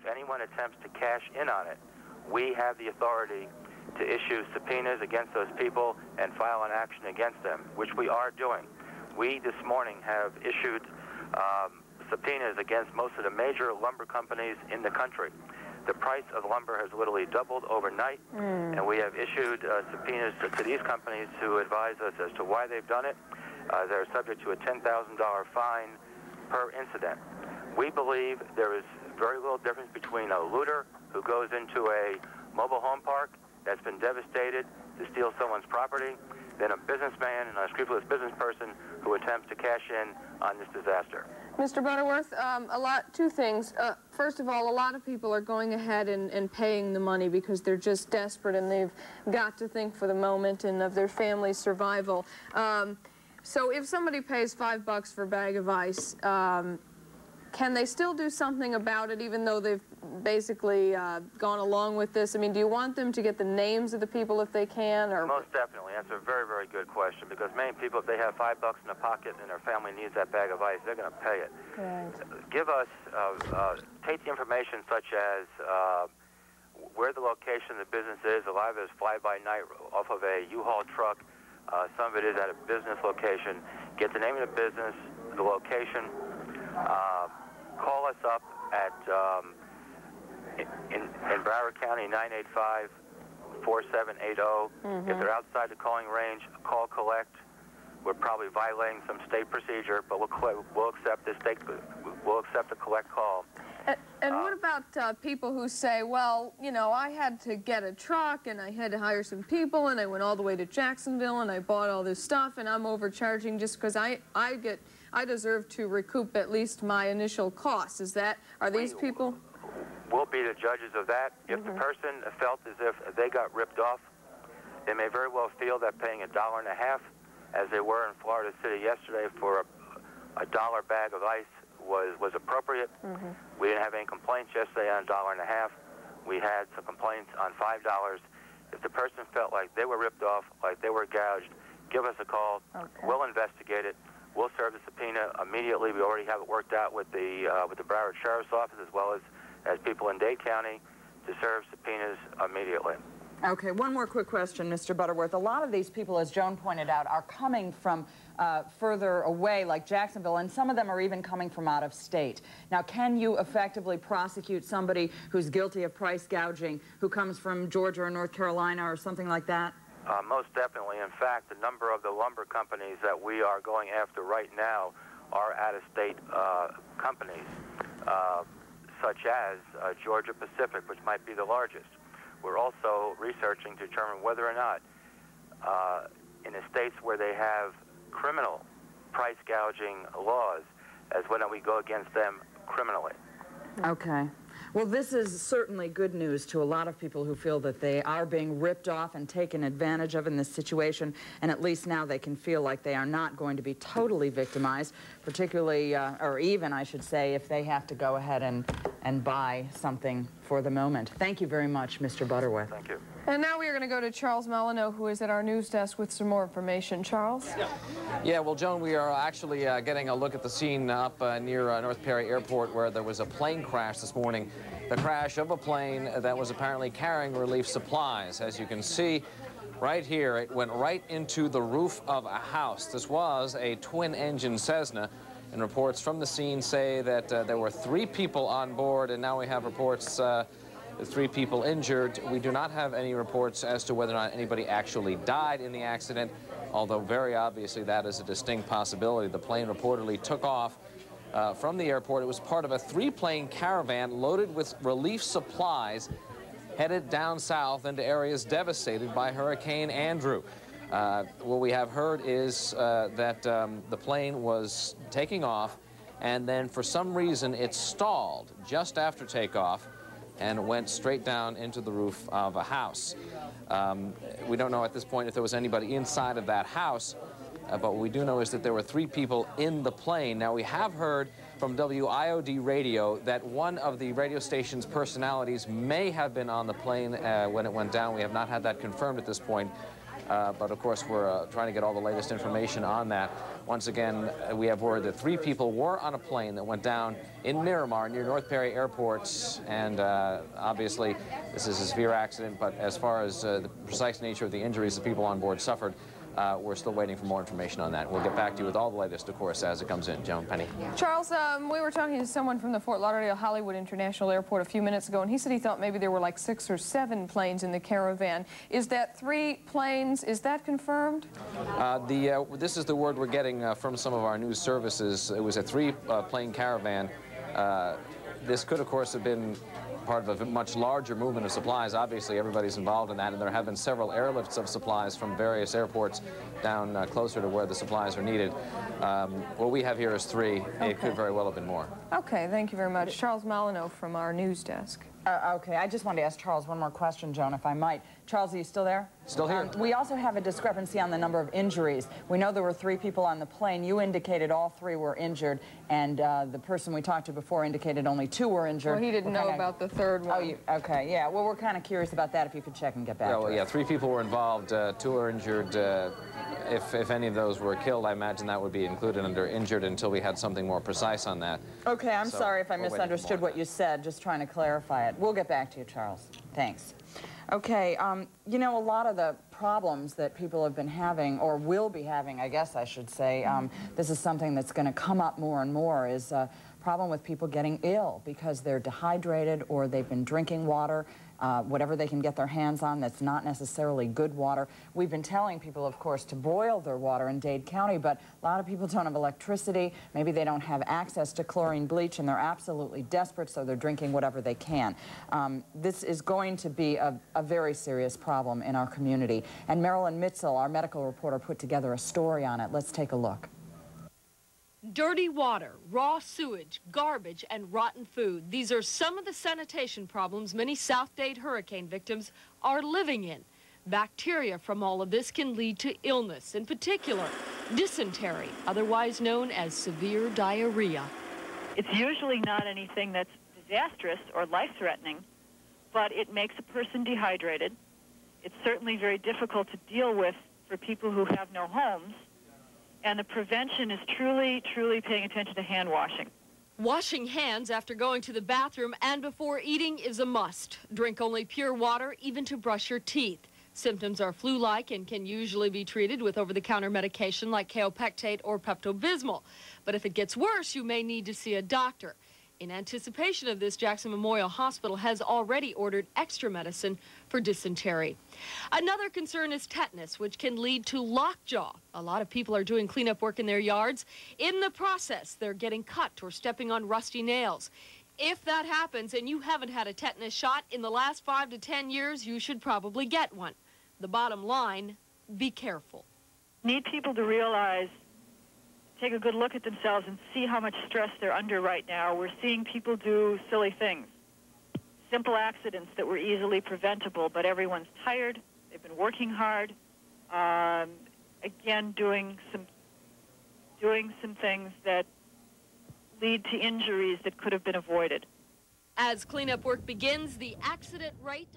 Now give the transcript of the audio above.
if anyone attempts to cash in on it, we have the authority to issue subpoenas against those people and file an action against them, which we are doing. We, this morning, have issued subpoenas against most of the major lumber companies in the country. The price of lumber has literally doubled overnight, and we have issued subpoenas to these companies to advise us as to why they've done it. They're subject to a $10,000 fine per incident. We believe there is very little difference between a looter who goes into a mobile home park that's been devastated to steal someone's property than a businessman and a unscrupulous business person who attempts to cash in on this disaster. Mr. Butterworth, two things. First of all, a lot of people are going ahead and paying the money because they're just desperate and they've got to think for the moment and of their family's survival. So if somebody pays $5 for a bag of ice, can they still do something about it even though they've basically gone along with this? I mean, do you want them to get the names of the people if they can? Or? Most definitely. That's a very, very good question, because many people, if they have $5 in their pocket and their family needs that bag of ice, they're going to pay it. Right. Give us, take the information such as where the location of the business is. A lot of it is fly-by-night off of a U-Haul truck. Some of it is at a business location. Get the name of the business, the location. Call us up at, in Broward County, 985-4780. If they're outside the calling range, call collect. We're probably violating some state procedure, but we'll accept the collect call. And what about people who say, well, you know, I had to get a truck and I had to hire some people and I went all the way to Jacksonville and I bought all this stuff and I'm overcharging just because I deserve to recoup at least my initial costs. Are these people? We'll be the judges of that. If the person felt as if they got ripped off, they may very well feel that paying $1.50, as they were in Florida City yesterday for a dollar bag of ice, was appropriate. We didn't have any complaints yesterday on $1.50. We had some complaints on $5. If the person felt like they were ripped off, like they were gouged, give us a call. We'll investigate it. We'll serve the subpoena immediately. We already have it worked out with the Broward Sheriff's Office as well as people in Dade County to serve subpoenas immediately. Okay, one more quick question, Mr. Butterworth. A lot of these people, as Joan pointed out, are coming from further away, like Jacksonville, and some of them are even coming from out of state. Now, can you effectively prosecute somebody who's guilty of price gouging who comes from Georgia or North Carolina or something like that? Most definitely. In fact, a number of the lumber companies that we are going after right now are out-of-state companies, such as Georgia Pacific, which might be the largest. We're also researching to determine whether or not in the states where they have criminal price gouging laws, as whether we go against them criminally. Okay. Well, this is certainly good news to a lot of people who feel that they are being ripped off and taken advantage of in this situation, and at least now they can feel like they are not going to be totally victimized, particularly, or even, I should say, if they have to go ahead and buy something for the moment. Thank you very much, Mr. Butterworth. Thank you. And now we are going to go to Charles Molyneux, who is at our news desk with some more information. Charles? Yeah, well, Joan, we are actually getting a look at the scene up near North Perry Airport, where there was a plane crash this morning. The crash of a plane that was apparently carrying relief supplies. As you can see right here, it went right into the roof of a house. This was a twin-engine Cessna, and reports from the scene say that there were 3 people on board, and now we have reports 3 people injured. We do not have any reports as to whether or not anybody actually died in the accident, although very obviously that is a distinct possibility. The plane reportedly took off from the airport. It was part of a 3-plane caravan loaded with relief supplies headed down south into areas devastated by Hurricane Andrew. What we have heard is that the plane was taking off, and then for some reason it stalled just after takeoff and went straight down into the roof of a house. We don't know at this point if there was anybody inside of that house, but what we do know is that there were 3 people in the plane. Now, we have heard from WIOD radio that one of the radio station's personalities may have been on the plane when it went down. We have not had that confirmed at this point. But of course, we're trying to get all the latest information on that. Once again, we have word that 3 people were on a plane that went down in Miramar near North Perry Airport, and obviously this is a severe accident, but as far as the precise nature of the injuries the people on board suffered, we're still waiting for more information on that. We'll get back to you with all the latest, of course, as it comes in. Joan, Penny. Charles, we were talking to someone from the Fort Lauderdale-Hollywood International Airport a few minutes ago, and he said he thought maybe there were like 6 or 7 planes in the caravan. Is that 3 planes? Is that confirmed? This is the word we're getting from some of our news services. It was a 3-plane caravan. This could, of course, have been part of a much larger movement of supplies. Obviously, everybody's involved in that, and there have been several airlifts of supplies from various airports down closer to where the supplies are needed. What we have here is 3. Okay. It could very well have been more. Okay, thank you very much. Charles Molyneux from our news desk. Okay, I just wanted to ask Charles one more question, Joan, if I might. Charles, are you still there? Still here. We also have a discrepancy on the number of injuries. We know there were 3 people on the plane. You indicated all 3 were injured, and the person we talked to before indicated only 2 were injured. Well, he didn't know about the 3rd one. Oh, okay, yeah. Well, we're kind of curious about that, if you could check and get back to us. Yeah, 3 people were involved. 2 were injured. If any of those were killed, I imagine that would be included under injured until we had something more precise on that. Okay, I'm sorry if I misunderstood what you said, just trying to clarify it. We'll get back to you, Charles. Thanks. Okay, you know, a lot of the problems that people have been having, or will be having, I guess I should say, this is something that's going to come up more and more, is a problem with people getting ill because they're dehydrated or they've been drinking water, whatever they can get their hands on that's not necessarily good water. We've been telling people, of course, to boil their water in Dade County, but a lot of people don't have electricity. Maybe they don't have access to chlorine bleach, and they're absolutely desperate, so they're drinking whatever they can. This is going to be a very serious problem in our community. And Marilyn Mitzel, our medical reporter, put together a story on it. Let's take a look. Dirty water, raw sewage, garbage, and rotten food. These are some of the sanitation problems many South Dade hurricane victims are living in. Bacteria from all of this can lead to illness, in particular, dysentery, otherwise known as severe diarrhea. It's usually not anything that's disastrous or life-threatening, but it makes a person dehydrated. It's certainly very difficult to deal with for people who have no homes. And the prevention is truly, truly paying attention to hand washing. Washing hands after going to the bathroom and before eating is a must. Drink only pure water, even to brush your teeth. Symptoms are flu-like and can usually be treated with over-the-counter medication like kaopectate or Pepto-Bismol. But if it gets worse, you may need to see a doctor. In anticipation of this, Jackson Memorial Hospital has already ordered extra medicine for dysentery. Another concern is tetanus, which can lead to lockjaw. A lot of people are doing cleanup work in their yards. In the process, they're getting cut or stepping on rusty nails. If that happens and you haven't had a tetanus shot in the last 5 to 10 years, you should probably get one. The bottom line, be careful. Need people to realize, take a good look at themselves and see how much stress they're under right now. We're seeing people do silly things, simple accidents that were easily preventable, but everyone's tired. They've been working hard. Again, doing some things that lead to injuries that could have been avoided. As cleanup work begins, the accident rate